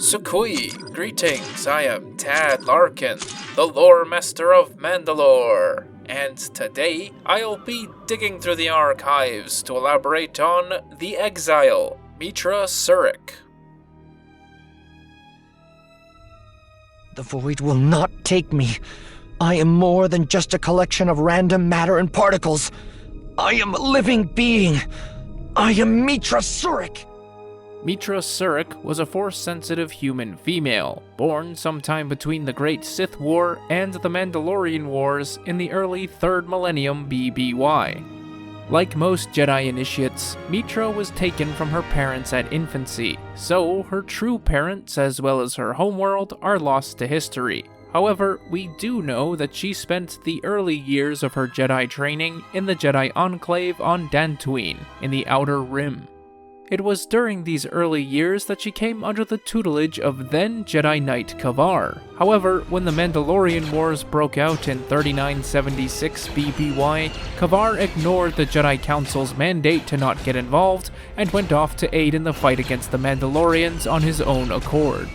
Sukui, greetings, I am Tad Larkin, the lore master of Manda-LORE, and today I'll be digging through the archives to elaborate on the Exile, Meetra Surik. The void will not take me. I am more than just a collection of random matter and particles. I am a living being. I am Meetra Surik. Meetra Surik was a Force-sensitive human female, born sometime between the Great Sith War and the Mandalorian Wars in the early 3rd millennium BBY. Like most Jedi initiates, Meetra was taken from her parents at infancy, so her true parents as well as her homeworld are lost to history. However, we do know that she spent the early years of her Jedi training in the Jedi Enclave on Dantooine, in the Outer Rim. It was during these early years that she came under the tutelage of then Jedi Knight Kavar. However, when the Mandalorian Wars broke out in 3976 BBY, Kavar ignored the Jedi Council's mandate to not get involved and went off to aid in the fight against the Mandalorians on his own accord.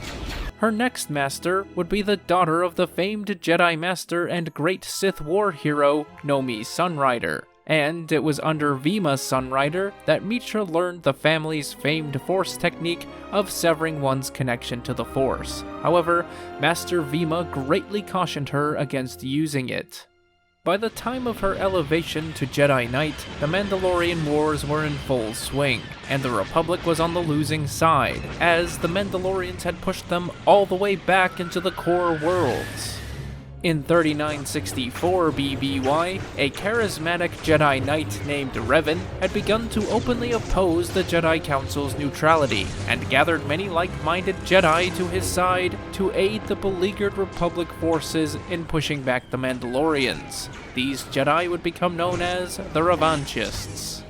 Her next master would be the daughter of the famed Jedi Master and great Sith war hero, Nomi Sunrider. And it was under Vima Sunrider that Meetra learned the family's famed Force technique of severing one's connection to the Force. However, Master Vima greatly cautioned her against using it. By the time of her elevation to Jedi Knight, the Mandalorian Wars were in full swing, and the Republic was on the losing side, as the Mandalorians had pushed them all the way back into the core worlds. In 3964 BBY, a charismatic Jedi Knight named Revan had begun to openly oppose the Jedi Council's neutrality, and gathered many like-minded Jedi to his side to aid the beleaguered Republic forces in pushing back the Mandalorians. These Jedi would become known as the Revanchists.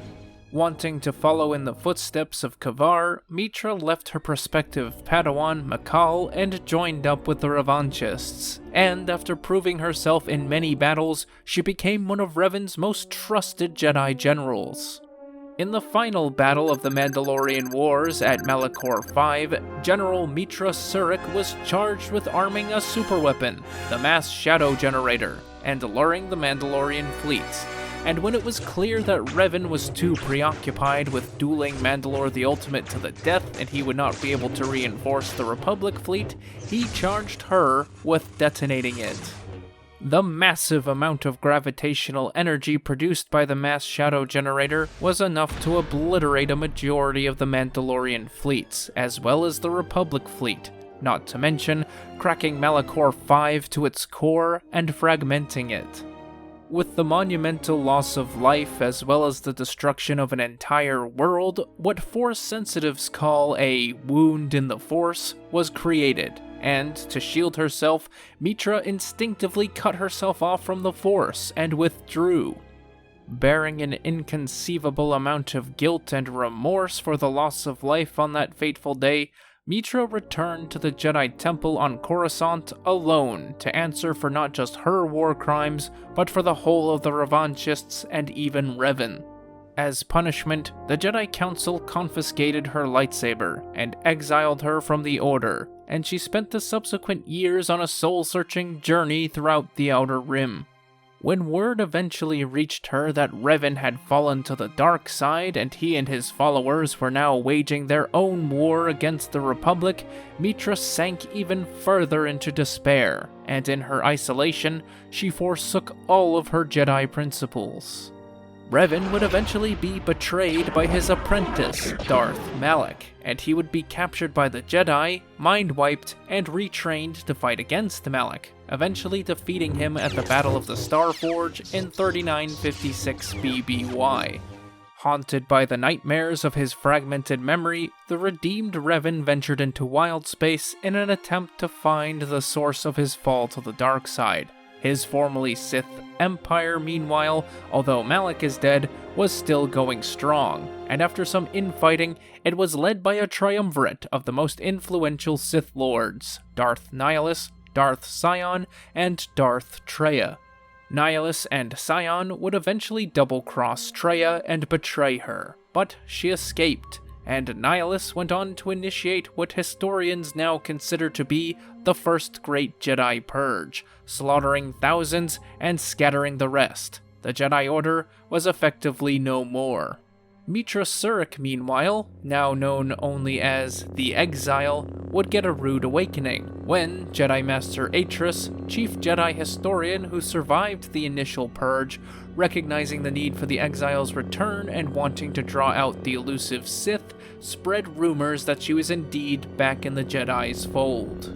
Wanting to follow in the footsteps of Kavar, Meetra left her prospective Padawan Makal and joined up with the Revanchists, and after proving herself in many battles, she became one of Revan's most trusted Jedi generals. In the final battle of the Mandalorian Wars at Malachor V, General Meetra Surik was charged with arming a superweapon, the Mass Shadow Generator, and luring the Mandalorian fleets. And when it was clear that Revan was too preoccupied with dueling Mandalore the Ultimate to the death and he would not be able to reinforce the Republic fleet, he charged her with detonating it. The massive amount of gravitational energy produced by the Mass Shadow Generator was enough to obliterate a majority of the Mandalorian fleets, as well as the Republic fleet, not to mention cracking Malachor V to its core and fragmenting it. With the monumental loss of life as well as the destruction of an entire world, what Force sensitives call a wound in the Force was created, and to shield herself, Meetra instinctively cut herself off from the Force and withdrew. Bearing an inconceivable amount of guilt and remorse for the loss of life on that fateful day, Meetra returned to the Jedi Temple on Coruscant alone to answer for not just her war crimes, but for the whole of the Revanchists and even Revan. As punishment, the Jedi Council confiscated her lightsaber and exiled her from the Order, and she spent the subsequent years on a soul-searching journey throughout the Outer Rim. When word eventually reached her that Revan had fallen to the dark side and he and his followers were now waging their own war against the Republic, Meetra sank even further into despair, and in her isolation, she forsook all of her Jedi principles. Revan would eventually be betrayed by his apprentice, Darth Malak, and he would be captured by the Jedi, mind-wiped, and retrained to fight against Malak, eventually defeating him at the Battle of the Starforge in 3956 BBY. Haunted by the nightmares of his fragmented memory, the redeemed Revan ventured into wild space in an attempt to find the source of his fall to the dark side. His formerly Sith Empire, meanwhile, although Malak is dead, was still going strong, and after some infighting, it was led by a triumvirate of the most influential Sith Lords, Darth Nihilus, Darth Sion, and Darth Traya. Nihilus and Sion would eventually double-cross Traya and betray her, but she escaped, and Nihilus went on to initiate what historians now consider to be the first great Jedi purge, slaughtering thousands and scattering the rest. The Jedi Order was effectively no more. Meetra Surik, meanwhile, now known only as the Exile, would get a rude awakening when Jedi Master Atris, chief Jedi historian who survived the initial purge, recognizing the need for the Exile's return and wanting to draw out the elusive Sith, spread rumors that she was indeed back in the Jedi's fold.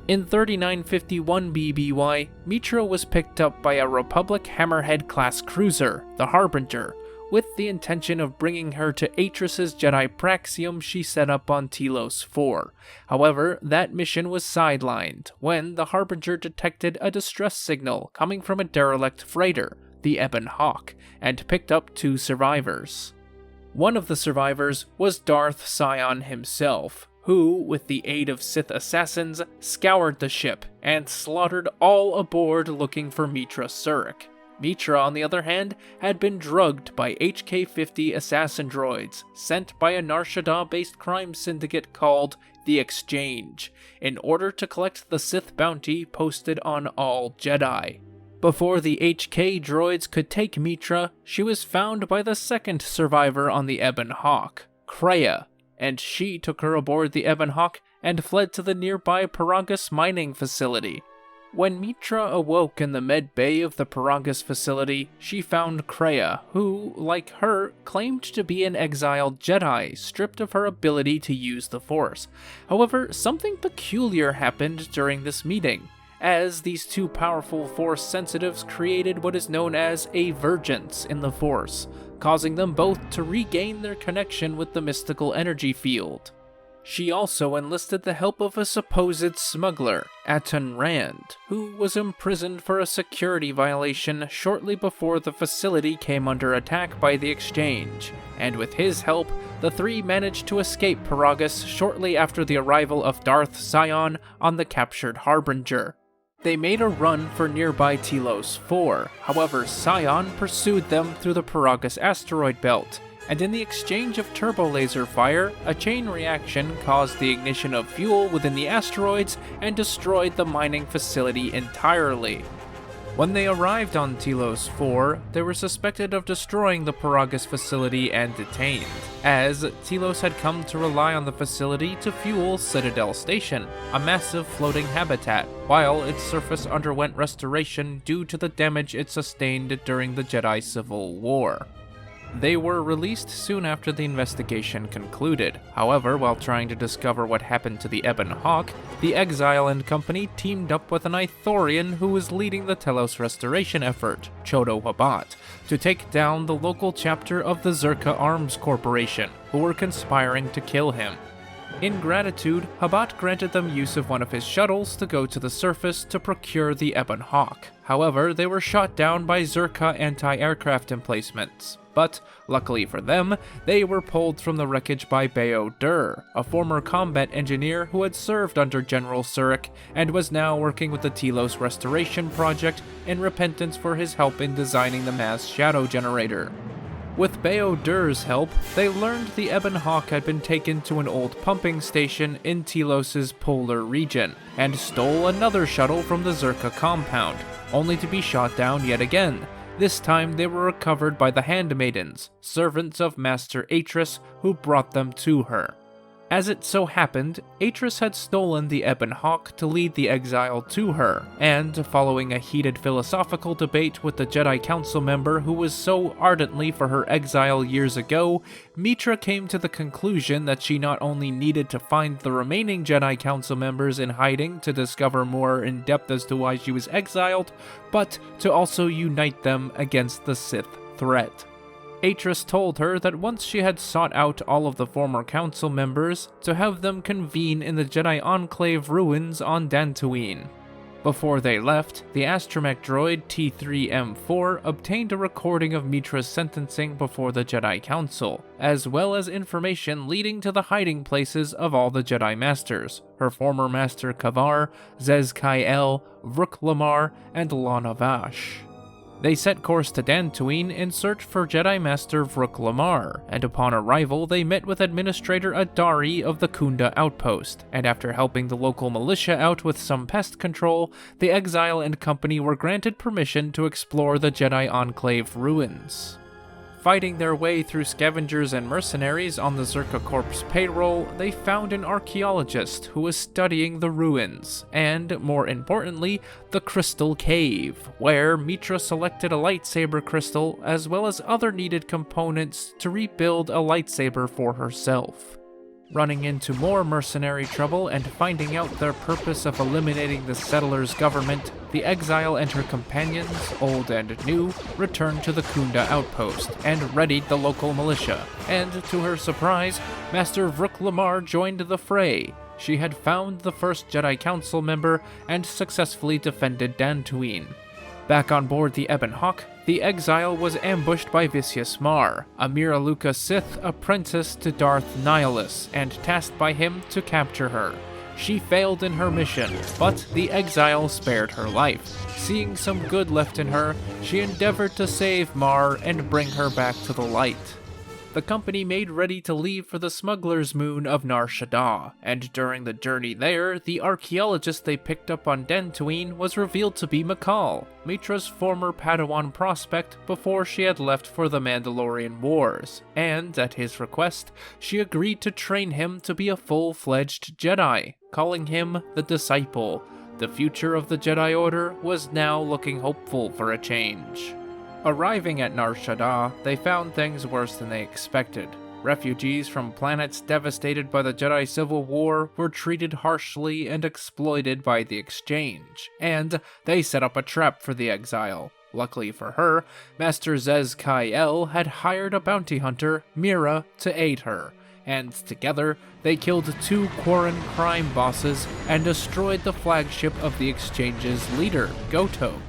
In 3951 BBY, Meetra was picked up by a Republic Hammerhead-class cruiser, the Harbinger, with the intention of bringing her to Atris's Jedi Praxium she set up on Telos IV. However, that mission was sidelined when the Harbinger detected a distress signal coming from a derelict freighter, the Ebon Hawk, and picked up 2 survivors. One of the survivors was Darth Sion himself, who, with the aid of Sith assassins, scoured the ship and slaughtered all aboard looking for Meetra Surik. Meetra, on the other hand, had been drugged by HK-50 assassin droids sent by a Nar Shaddaa-based crime syndicate called the Exchange, in order to collect the Sith bounty posted on all Jedi. Before the HK droids could take Meetra, she was found by the second survivor on the Ebon Hawk, Kreia, and she took her aboard the Ebon Hawk and fled to the nearby Paragus mining facility. When Meetra awoke in the med bay of the Paragus facility, she found Kreia, who, like her, claimed to be an exiled Jedi, stripped of her ability to use the Force. However, something peculiar happened during this meeting, as these 2 powerful Force sensitives created what is known as a vergence in the Force, causing them both to regain their connection with the mystical energy field. She also enlisted the help of a supposed smuggler, Atton Rand, who was imprisoned for a security violation shortly before the facility came under attack by the Exchange, and with his help, the 3 managed to escape Paragus shortly after the arrival of Darth Sion on the captured Harbinger. They made a run for nearby Telos IV, however Sion pursued them through the Paragus asteroid belt, and in the exchange of turbo laser fire, a chain reaction caused the ignition of fuel within the asteroids and destroyed the mining facility entirely. When they arrived on Telos IV, they were suspected of destroying the Paragus facility and detained, as Telos had come to rely on the facility to fuel Citadel Station, a massive floating habitat, while its surface underwent restoration due to the damage it sustained during the Jedi Civil War. They were released soon after the investigation concluded. However, while trying to discover what happened to the Ebon Hawk, the Exile and company teamed up with an Ithorian who was leading the Telos restoration effort, Chodo Habat, to take down the local chapter of the Zerka Arms Corporation, who were conspiring to kill him. In gratitude, Habat granted them use of one of his shuttles to go to the surface to procure the Ebon Hawk. However, they were shot down by Zerka anti-aircraft emplacements. But, luckily for them, they were pulled from the wreckage by Bao-Dur, a former combat engineer who had served under General Surik and was now working with the Telos Restoration Project in repentance for his help in designing the mass shadow generator. With Bao-Dur's help, they learned the Ebon Hawk had been taken to an old pumping station in Telos's polar region, and stole another shuttle from the Zerka compound, only to be shot down yet again. This time they were recovered by the Handmaidens, servants of Master Atris, who brought them to her. As it so happened, Atris had stolen the Ebon Hawk to lead the Exile to her, and following a heated philosophical debate with the Jedi Council member who was so ardently for her exile years ago, Meetra came to the conclusion that she not only needed to find the remaining Jedi Council members in hiding to discover more in depth as to why she was exiled, but to also unite them against the Sith threat. Atris told her that once she had sought out all of the former council members, to have them convene in the Jedi Enclave ruins on Dantooine. Before they left, the astromech droid T3M4 obtained a recording of Meetra's sentencing before the Jedi Council, as well as information leading to the hiding places of all the Jedi Masters, her former Master Kavar, Zez Kai-El, Vrook Lamar, and Lana Vash. They set course to Dantooine in search for Jedi Master Vrook Lamar, and upon arrival they met with Administrator Adari of the Kunda outpost, and after helping the local militia out with some pest control, the Exile and company were granted permission to explore the Jedi Enclave ruins. Fighting their way through scavengers and mercenaries on the Zerka Corp's payroll, they found an archaeologist who was studying the ruins, and, more importantly, the Crystal Cave, where Mitra selected a lightsaber crystal as well as other needed components to rebuild a lightsaber for herself. Running into more mercenary trouble and finding out their purpose of eliminating the settlers' government, the Exile and her companions, old and new, returned to the Kunda outpost and readied the local militia, and to her surprise, Master Vrook Lamar joined the fray. She had found the first Jedi Council member and successfully defended Dantooine. Back on board the Ebon Hawk, the Exile was ambushed by Vicious Mar, a Mira Luca Sith apprentice to Darth Nihilus, and tasked by him to capture her. She failed in her mission, but the Exile spared her life. Seeing some good left in her, she endeavored to save Mar and bring her back to the light. The company made ready to leave for the smuggler's moon of Nar Shaddaa, and during the journey there, the archaeologist they picked up on Dantooine was revealed to be Macal, Mitra's former Padawan prospect before she had left for the Mandalorian Wars, and, at his request, she agreed to train him to be a full-fledged Jedi, calling him the Disciple. The future of the Jedi Order was now looking hopeful for a change. Arriving at Nar Shaddaa, they found things worse than they expected. Refugees from planets devastated by the Jedi Civil War were treated harshly and exploited by the Exchange, and they set up a trap for the Exile. Luckily for her, Master Zez Kai-El had hired a bounty hunter, Mira, to aid her, and together they killed 2 Quarren crime bosses and destroyed the flagship of the Exchange's leader, Goto.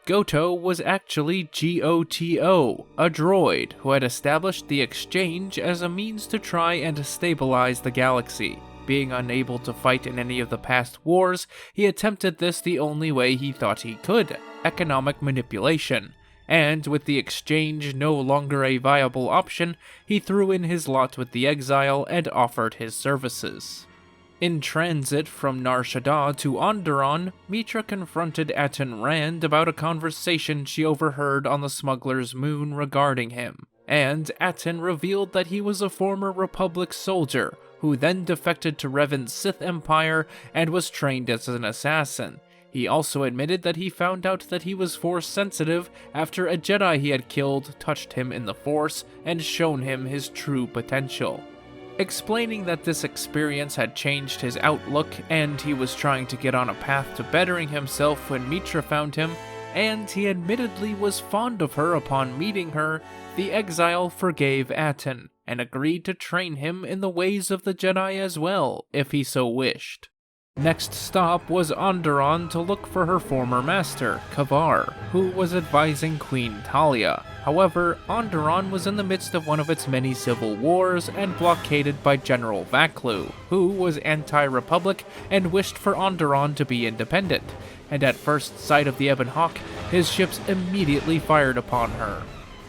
Goto was actually Goto, a droid who had established the Exchange as a means to try and stabilize the galaxy. Being unable to fight in any of the past wars, he attempted this the only way he thought he could: economic manipulation. And with the Exchange no longer a viable option, he threw in his lot with the Exile and offered his services. In transit from Nar Shaddaa to Onderon, Mitra confronted Atton Rand about a conversation she overheard on the smuggler's moon regarding him, and Atton revealed that he was a former Republic soldier who then defected to Revan's Sith Empire and was trained as an assassin. He also admitted that he found out that he was Force sensitive after a Jedi he had killed touched him in the Force and shown him his true potential. Explaining that this experience had changed his outlook and he was trying to get on a path to bettering himself when Mitra found him, and he admittedly was fond of her upon meeting her, the Exile forgave Atton and agreed to train him in the ways of the Jedi as well, if he so wished. Next stop was Onderon to look for her former master, Kavar, who was advising Queen Talia. However, Onderon was in the midst of one of its many civil wars and blockaded by General Vaklu, who was anti-Republic and wished for Onderon to be independent, and at first sight of the Ebon Hawk, his ships immediately fired upon her.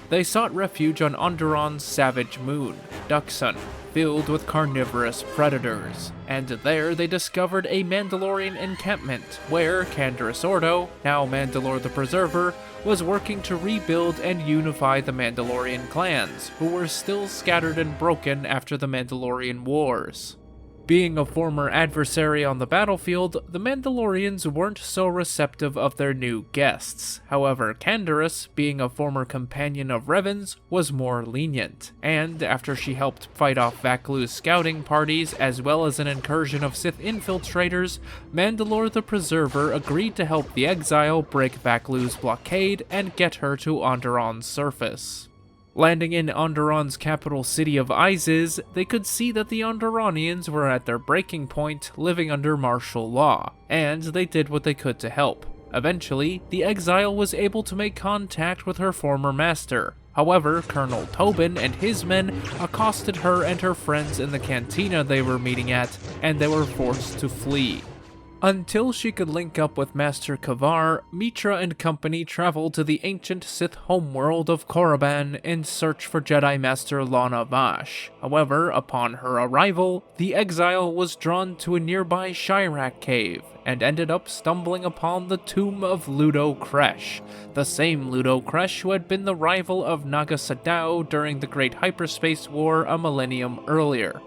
They sought refuge on Onderon's savage moon, Duxon, filled with carnivorous predators, and there they discovered a Mandalorian encampment where Canderous Ordo, now Mandalore the Preserver, was working to rebuild and unify the Mandalorian clans, who were still scattered and broken after the Mandalorian Wars. Being a former adversary on the battlefield, the Mandalorians weren't so receptive of their new guests. However, Canderous, being a former companion of Revan's, was more lenient, and after she helped fight off Vaklu's scouting parties as well as an incursion of Sith infiltrators, Mandalore the Preserver agreed to help the Exile break Vaklu's blockade and get her to Onderon's surface. Landing in Onderon's capital city of Iziz, they could see that the Onderonians were at their breaking point, living under martial law, and they did what they could to help. Eventually, the Exile was able to make contact with her former master. However, Colonel Tobin and his men accosted her and her friends in the cantina they were meeting at, and they were forced to flee. Until she could link up with Master Kavar, Mitra and company traveled to the ancient Sith homeworld of Korriban in search for Jedi Master Lana Vash. However, upon her arrival, the Exile was drawn to a nearby Chirac cave, and ended up stumbling upon the tomb of Ludo Kresh, the same Ludo Kresh who had been the rival of Naga Sadow during the Great Hyperspace War a millennium earlier.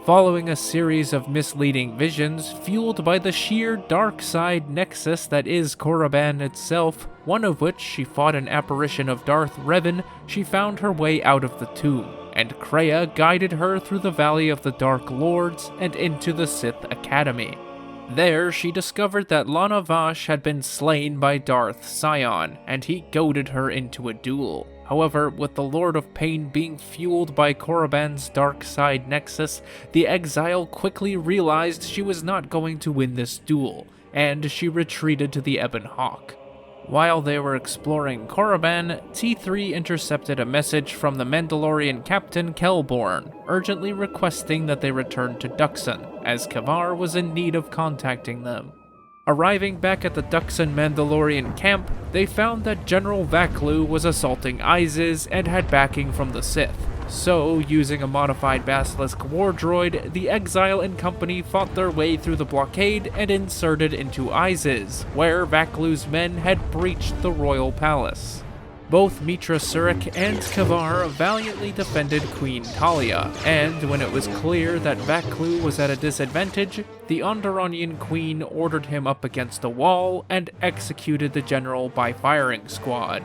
Following a series of misleading visions fueled by the sheer dark side nexus that is Korriban itself, one of which she fought an apparition of Darth Revan, she found her way out of the tomb, and Kreia guided her through the Valley of the Dark Lords and into the Sith Academy. There, she discovered that Lana Vash had been slain by Darth Sion, and he goaded her into a duel. However, with the Lord of Pain being fueled by Korriban's dark side nexus, the Exile quickly realized she was not going to win this duel, and she retreated to the Ebon Hawk. While they were exploring Korriban, T3 intercepted a message from the Mandalorian captain Kelborn, urgently requesting that they return to Duxon, as Kavar was in need of contacting them. Arriving back at the Duxon Mandalorian camp, they found that General Vaklu was assaulting Isis and had backing from the Sith. So, using a modified Basilisk war droid, the Exile and company fought their way through the blockade and inserted into Isis, where Vaklu's men had breached the royal palace. Both Mitra Surik and Kavar valiantly defended Queen Talia, and when it was clear that Vaklu was at a disadvantage, the Onderonian queen ordered him up against a wall and executed the general by firing squad.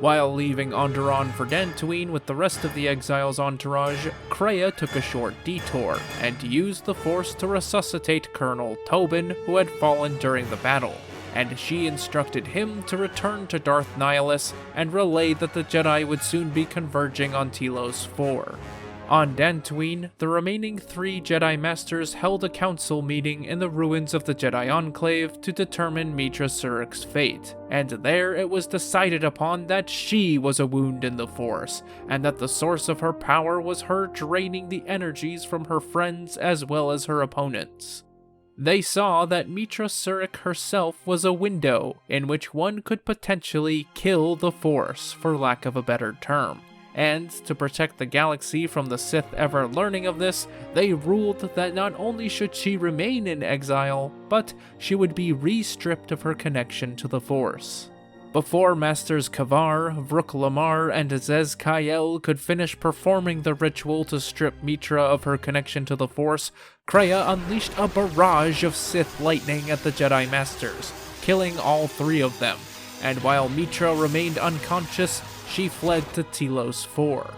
While leaving Onderon for Dantooine with the rest of the Exile's entourage, Kreia took a short detour, and used the Force to resuscitate Colonel Tobin, who had fallen during the battle, and she instructed him to return to Darth Nihilus and relay that the Jedi would soon be converging on Telos IV. On Dantooine, the remaining 3 Jedi Masters held a council meeting in the ruins of the Jedi Enclave to determine Mitra Surik's fate, and there it was decided upon that she was a wound in the Force, and that the source of her power was her draining the energies from her friends as well as her opponents. They saw that Mitra Surik herself was a window in which one could potentially kill the Force, for lack of a better term. And to protect the galaxy from the Sith ever learning of this, they ruled that not only should she remain in exile, but she would be re-stripped of her connection to the Force. Before Masters Kavar, Vrook Lamar, and Zez Kayel could finish performing the ritual to strip Mitra of her connection to the Force, Kreia unleashed a barrage of Sith lightning at the Jedi Masters, killing all 3 of them, and while Mitra remained unconscious, she fled to Telos IV.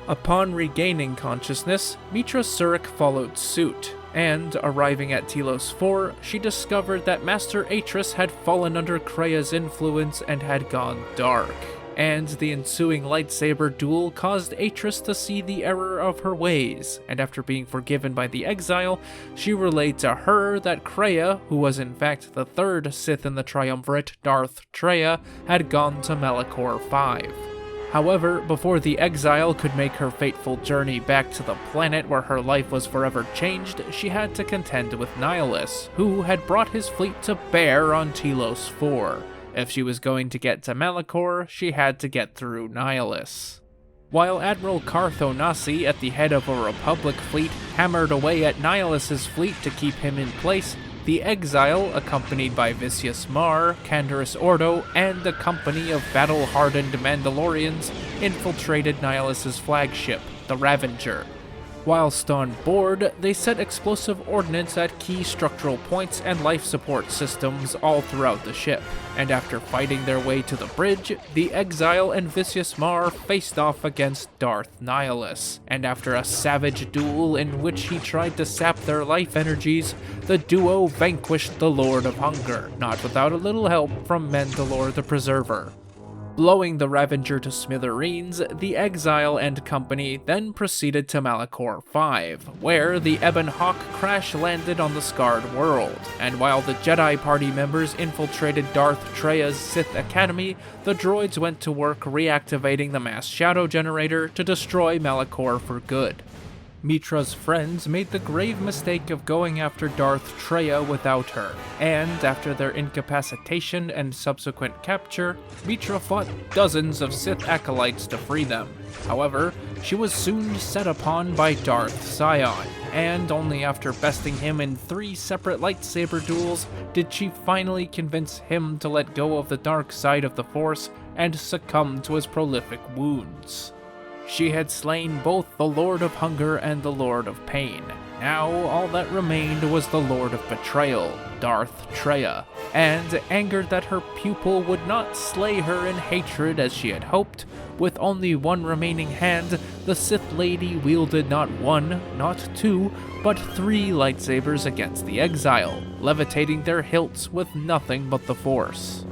Upon regaining consciousness, Mitra Surik followed suit, and arriving at Telos IV, she discovered that Master Atris had fallen under Kreia's influence and had gone dark, and the ensuing lightsaber duel caused Atris to see the error of her ways, and after being forgiven by the Exile, she relayed to her that Kreia, who was in fact the 3rd Sith in the Triumvirate, Darth Traya, had gone to Malachor V. However, before the Exile could make her fateful journey back to the planet where her life was forever changed, she had to contend with Nihilus, who had brought his fleet to bear on Telos IV. If she was going to get to Malachor, she had to get through Nihilus. While Admiral Cartho Nasi, at the head of a Republic fleet, hammered away at Nihilus's fleet to keep him in place, the Exile, accompanied by Vicious Mar, Canderous Ordo, and a company of battle-hardened Mandalorians, infiltrated Nihilus's flagship, the Ravager. Whilst on board, they set explosive ordnance at key structural points and life support systems all throughout the ship, and after fighting their way to the bridge, the Exile and Vicious Mar faced off against Darth Nihilus, and after a savage duel in which he tried to sap their life energies, the duo vanquished the Lord of Hunger, not without a little help from Manda-LORE the Preserver. Blowing the Ravager to smithereens, the Exile and company then proceeded to Malachor V, where the Ebon Hawk crash-landed on the scarred world, and while the Jedi party members infiltrated Darth Traya's Sith Academy, the droids went to work reactivating the mass shadow generator to destroy Malachor for good. Mitra's friends made the grave mistake of going after Darth Traya without her, and after their incapacitation and subsequent capture, Mitra fought dozens of Sith acolytes to free them. However, she was soon set upon by Darth Sion, and only after besting him in 3 separate lightsaber duels did she finally convince him to let go of the dark side of the Force and succumb to his prolific wounds. She had slain both the Lord of Hunger and the Lord of Pain. Now all that remained was the Lord of Betrayal, Darth Traya, and angered that her pupil would not slay her in hatred as she had hoped, with only one remaining hand, the Sith Lady wielded not 1, not 2, but 3 lightsabers against the Exile, levitating their hilts with nothing but the Force.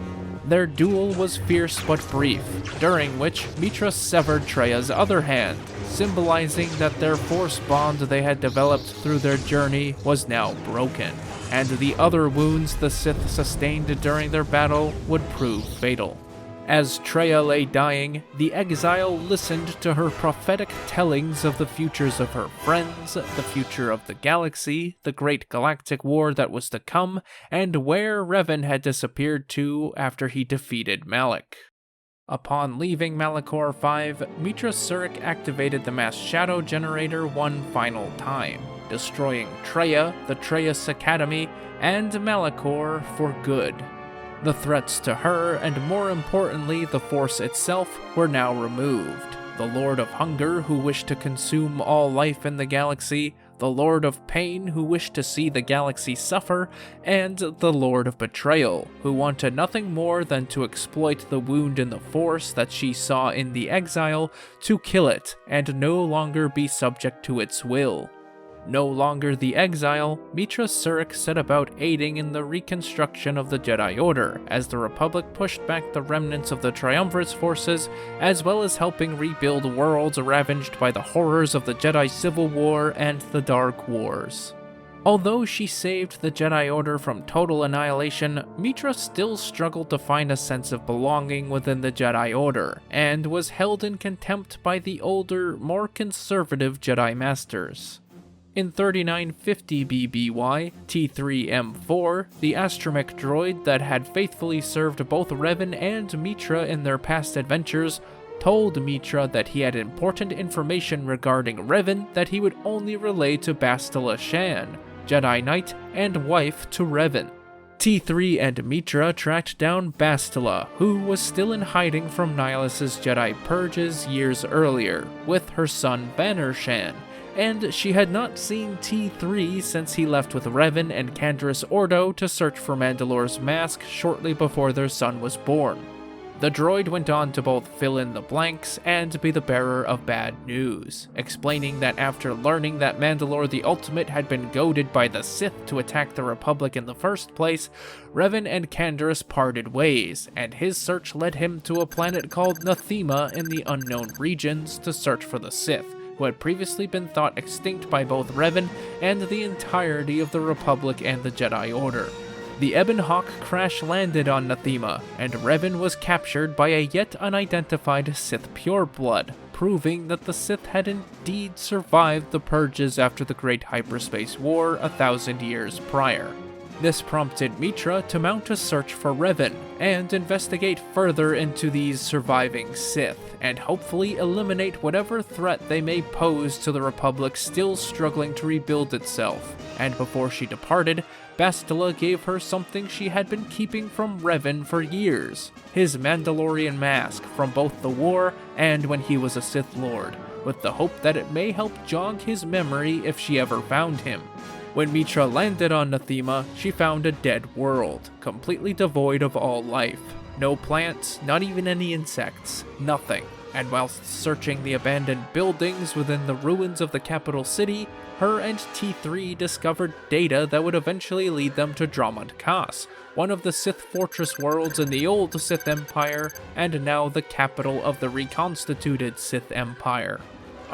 Their duel was fierce but brief, during which Mitra severed Traya's other hand, symbolizing that their Force bond they had developed through their journey was now broken, and the other wounds the Sith sustained during their battle would prove fatal. As Traya lay dying, the Exile listened to her prophetic tellings of the futures of her friends, the future of the galaxy, the great galactic war that was to come, and where Revan had disappeared to after he defeated Malak. Upon leaving Malachor V, Mitra Surik activated the mass shadow generator one final time, destroying Traya, the Trayus Academy, and Malachor for good. The threats to her, and more importantly the Force itself, were now removed. The Lord of Hunger, who wished to consume all life in the galaxy, the Lord of Pain, who wished to see the galaxy suffer, and the Lord of Betrayal, who wanted nothing more than to exploit the wound in the Force that she saw in the Exile to kill it and no longer be subject to its will. No longer the Exile, Mitra Surik set about aiding in the reconstruction of the Jedi Order, as the Republic pushed back the remnants of the Triumvirate's forces, as well as helping rebuild worlds ravaged by the horrors of the Jedi Civil War and the Dark Wars. Although she saved the Jedi Order from total annihilation, Mitra still struggled to find a sense of belonging within the Jedi Order, and was held in contempt by the older, more conservative Jedi Masters. In 3950 BBY, T3M4, the astromech droid that had faithfully served both Revan and Mitra in their past adventures, told Mitra that he had important information regarding Revan that he would only relay to Bastila Shan, Jedi Knight and wife to Revan. T3 and Mitra tracked down Bastila, who was still in hiding from Nihilus's Jedi purges years earlier, with her son Banner Shan, and she had not seen T3 since he left with Revan and Canderous Ordo to search for Mandalore's mask shortly before their son was born. The droid went on to both fill in the blanks and be the bearer of bad news, explaining that after learning that Mandalore the Ultimate had been goaded by the Sith to attack the Republic in the first place, Revan and Canderous parted ways, and his search led him to a planet called Nathema in the Unknown Regions to search for the Sith, who had previously been thought extinct by both Revan and the entirety of the Republic and the Jedi Order. The Ebon Hawk crash-landed on Nathema, and Revan was captured by a yet unidentified Sith pureblood, proving that the Sith had indeed survived the purges after the Great Hyperspace War 1,000 years prior. This prompted Mitra to mount a search for Revan, and investigate further into these surviving Sith, and hopefully eliminate whatever threat they may pose to the Republic still struggling to rebuild itself. And before she departed, Bastila gave her something she had been keeping from Revan for years, his Mandalorian mask from both the war and when he was a Sith Lord, with the hope that it may help jog his memory if she ever found him. When Mitra landed on Nathema, she found a dead world, completely devoid of all life. No plants, not even any insects, nothing. And whilst searching the abandoned buildings within the ruins of the capital city, her and T3 discovered data that would eventually lead them to Dromund Kaas, one of the Sith fortress worlds in the old Sith Empire, and now the capital of the reconstituted Sith Empire.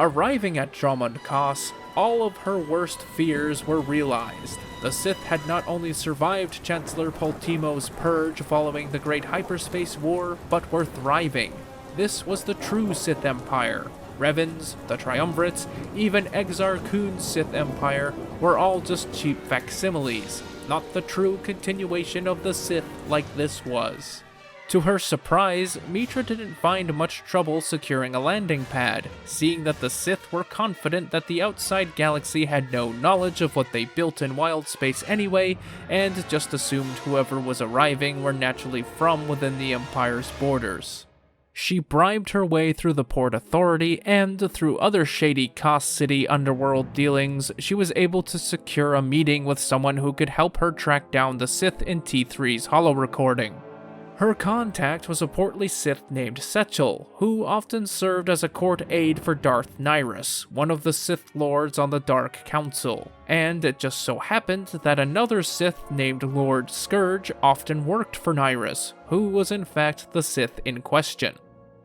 Arriving at Dromund Kaas, all of her worst fears were realized. The Sith had not only survived Chancellor Poltimo's purge following the Great Hyperspace War, but were thriving. This was the true Sith Empire. Revans, the Triumvirates, even Exar Kun's Sith Empire were all just cheap facsimiles, not the true continuation of the Sith like this was. To her surprise, Mitra didn't find much trouble securing a landing pad, seeing that the Sith were confident that the outside galaxy had no knowledge of what they built in wild space anyway, and just assumed whoever was arriving were naturally from within the Empire's borders. She bribed her way through the Port Authority, and through other shady Kaas City underworld dealings, she was able to secure a meeting with someone who could help her track down the Sith in T3's holo recording. Her contact was a portly Sith named Setchel, who often served as a court aide for Darth Nihilus, one of the Sith Lords on the Dark Council, and it just so happened that another Sith named Lord Scourge often worked for Nihilus, who was in fact the Sith in question.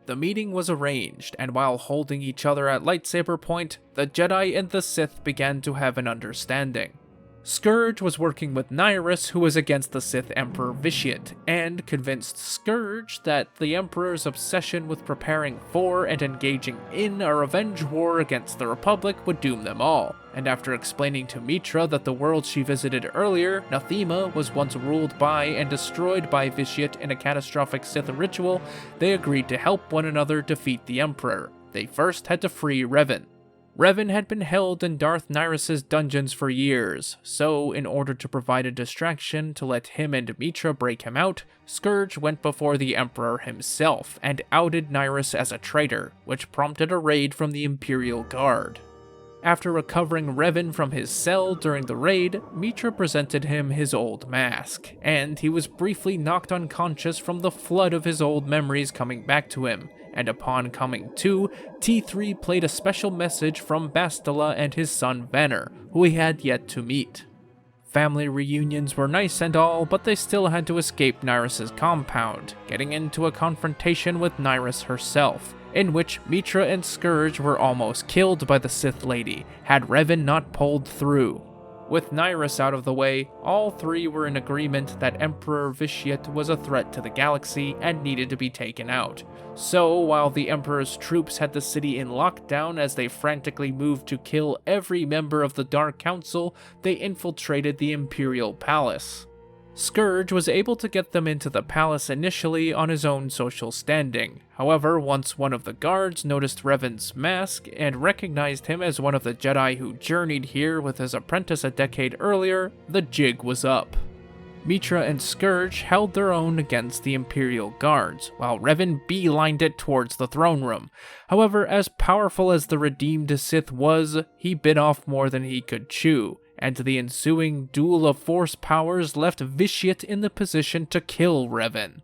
The meeting was arranged, and while holding each other at lightsaber point, the Jedi and the Sith began to have an understanding. Scourge was working with Nihilus, who was against the Sith Emperor Vitiate, and convinced Scourge that the Emperor's obsession with preparing for and engaging in a revenge war against the Republic would doom them all. And after explaining to Mitra that the world she visited earlier, Nathema, was once ruled by and destroyed by Vitiate in a catastrophic Sith ritual, they agreed to help one another defeat the Emperor. They first had to free Revan. Revan had been held in Darth Nihilus' dungeons for years, so in order to provide a distraction to let him and Mitra break him out, Scourge went before the Emperor himself and outed Nihilus as a traitor, which prompted a raid from the Imperial Guard. After recovering Revan from his cell during the raid, Mitra presented him his old mask, and he was briefly knocked unconscious from the flood of his old memories coming back to him, and upon coming to, T3 played a special message from Bastila and his son Vanner, who he had yet to meet. Family reunions were nice and all, but they still had to escape Nihilus' compound, getting into a confrontation with Nihilus herself, in which Mitra and Scourge were almost killed by the Sith Lady, had Revan not pulled through. With Nihilus out of the way, all three were in agreement that Emperor Vitiate was a threat to the galaxy and needed to be taken out. So, while the Emperor's troops had the city in lockdown as they frantically moved to kill every member of the Dark Council, they infiltrated the Imperial Palace. Scourge was able to get them into the palace initially on his own social standing. However, once one of the guards noticed Revan's mask and recognized him as one of the Jedi who journeyed here with his apprentice a decade earlier, the jig was up. Mitra and Scourge held their own against the Imperial Guards, while Revan beelined it towards the throne room. However, as powerful as the redeemed Sith was, he bit off more than he could chew, and the ensuing duel of force powers left Vitiate in the position to kill Revan.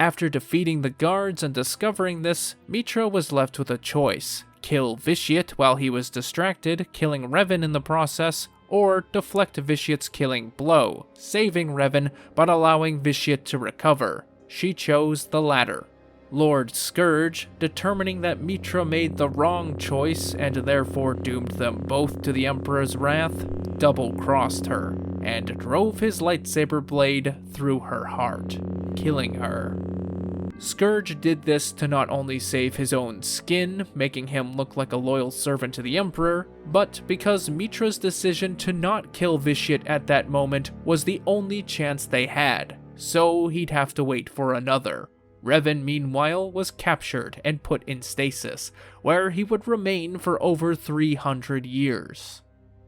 After defeating the guards and discovering this, Mitra was left with a choice: kill Vitiate while he was distracted, killing Revan in the process, or deflect Vitiate's killing blow, saving Revan but allowing Vitiate to recover. She chose the latter. Lord Scourge, determining that Mitra made the wrong choice and therefore doomed them both to the Emperor's wrath, double-crossed her, and drove his lightsaber blade through her heart, killing her. Scourge did this to not only save his own skin, making him look like a loyal servant to the Emperor, but because Mitra's decision to not kill Vitiate at that moment was the only chance they had, so he'd have to wait for another. Revan, meanwhile, was captured and put in stasis, where he would remain for over 300 years.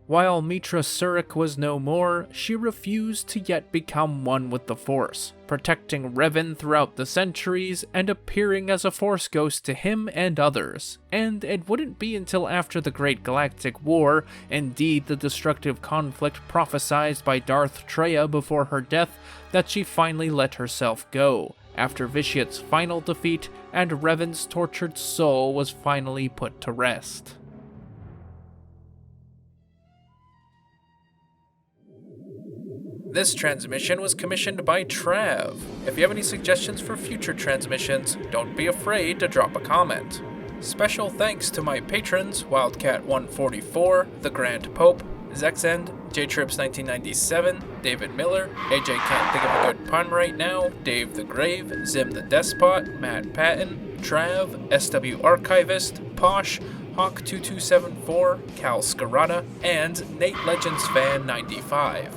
While Mitra Surik was no more, she refused to yet become one with the Force, protecting Revan throughout the centuries and appearing as a Force ghost to him and others. And it wouldn't be until after the Great Galactic War, indeed the destructive conflict prophesied by Darth Traya before her death, that she finally let herself go, after Vitiate's final defeat and Revan's tortured soul was finally put to rest. This transmission was commissioned by Trav. If you have any suggestions for future transmissions, don't be afraid to drop a comment. Special thanks to my patrons, Wildcat144, The Grand Pope, Zexend, JTrips1997, David Miller, AJ Can't Think of a Good Pun Right Now, Dave the Grave, Zim the Despot, Matt Patton, Trav, SW Archivist, Posh, Hawk2274, Cal Scarata, and Nate Legends Fan 95.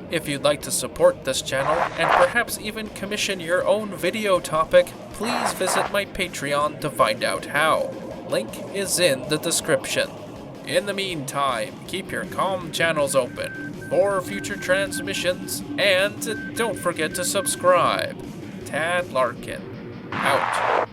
If you'd like to support this channel, and perhaps even commission your own video topic, please visit my Patreon to find out how. Link is in the description. In the meantime, keep your comm channels open for future transmissions, and don't forget to subscribe. Tad Larkin, out.